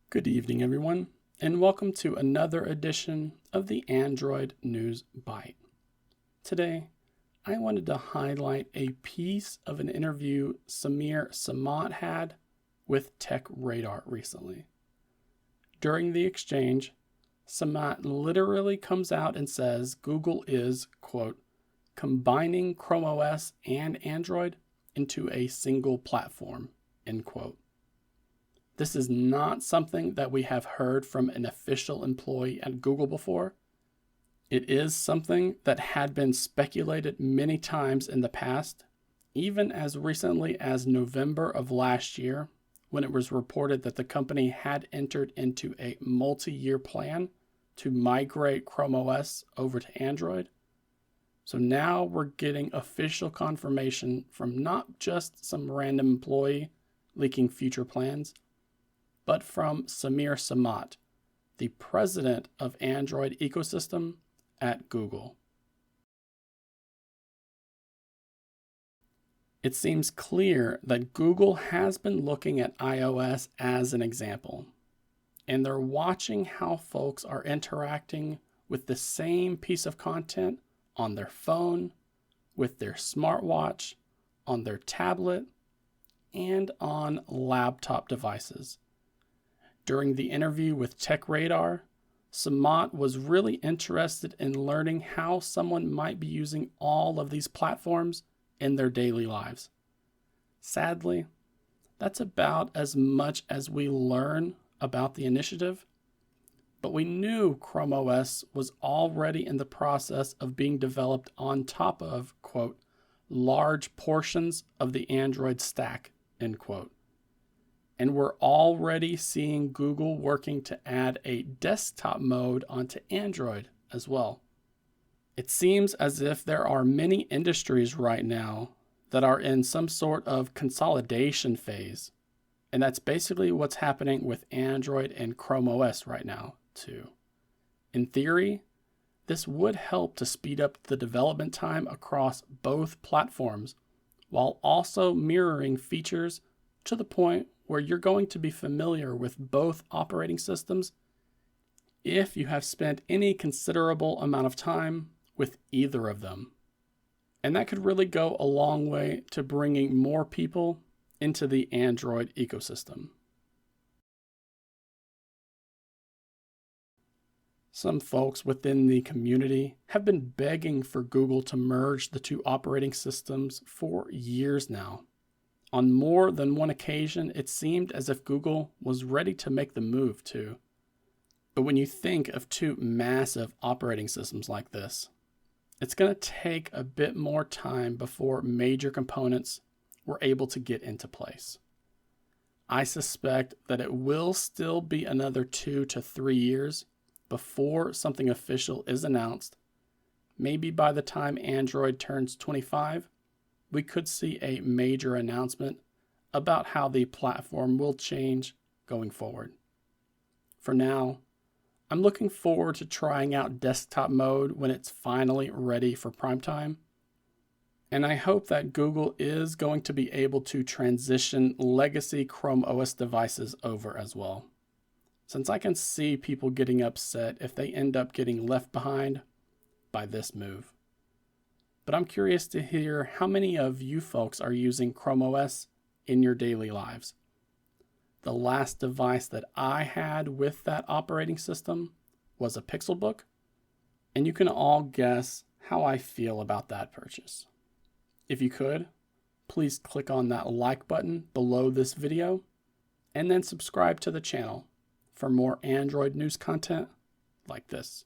Good evening, everyone, and welcome to another edition of the Android News Byte. Today, I wanted to highlight a piece of an interview Sameer Samat had with TechRadar recently. During the exchange, Samat literally comes out and says Google is, quote, combining ChromeOS and Android into a single platform, end quote. This is not something that we have heard from an official employee at Google before. It is something that had been speculated many times in the past, even as recently as November of last year, when it was reported that the company had entered into a multi-year plan to migrate ChromeOS over to Android. So now we're getting official confirmation from not just some random employee leaking future plans, but from Sameer Samat, the president of Android ecosystem at Google. It seems clear that Google has been looking at iOS as an example, and they're watching how folks are interacting with the same piece of content on their phone, with their smartwatch, on their tablet, and on laptop devices. During the interview with TechRadar, Samat was really interested in learning how someone might be using all of these platforms in their daily lives. Sadly, that's about as much as we learn about the initiative, but we knew ChromeOS was already in the process of being developed on top of, quote, large portions of the Android stack, end quote. And we're already seeing Google working to add a desktop mode onto Android as well. It seems as if there are many industries right now that are in some sort of consolidation phase. And that's basically what's happening with Android and ChromeOS right now, too. In theory, this would help to speed up the development time across both platforms, while also mirroring features to the point where you're going to be familiar with both operating systems if you have spent any considerable amount of time with either of them. And that could really go a long way to bringing more people into the Android ecosystem. Some folks within the community have been begging for Google to merge the two operating systems for years now. On more than one occasion, it seemed as if Google was ready to make the move too. But when you think of two massive operating systems like this, it's going to take a bit more time before major components were able to get into place. I suspect that it will still be another 2 to 3 years before something official is announced. Maybe by the time Android turns 25, we could see a major announcement about how the platform will change going forward. For now, I'm looking forward to trying out desktop mode when it's finally ready for prime time. And I hope that Google is going to be able to transition legacy ChromeOS devices over as well, since I can see people getting upset if they end up getting left behind by this move. But I'm curious to hear how many of you folks are using ChromeOS in your daily lives. The last device that I had with that operating system was a Pixelbook, and you can all guess how I feel about that purchase. If you could, please click on that like button below this video, and then subscribe to the channel for more Android news content like this.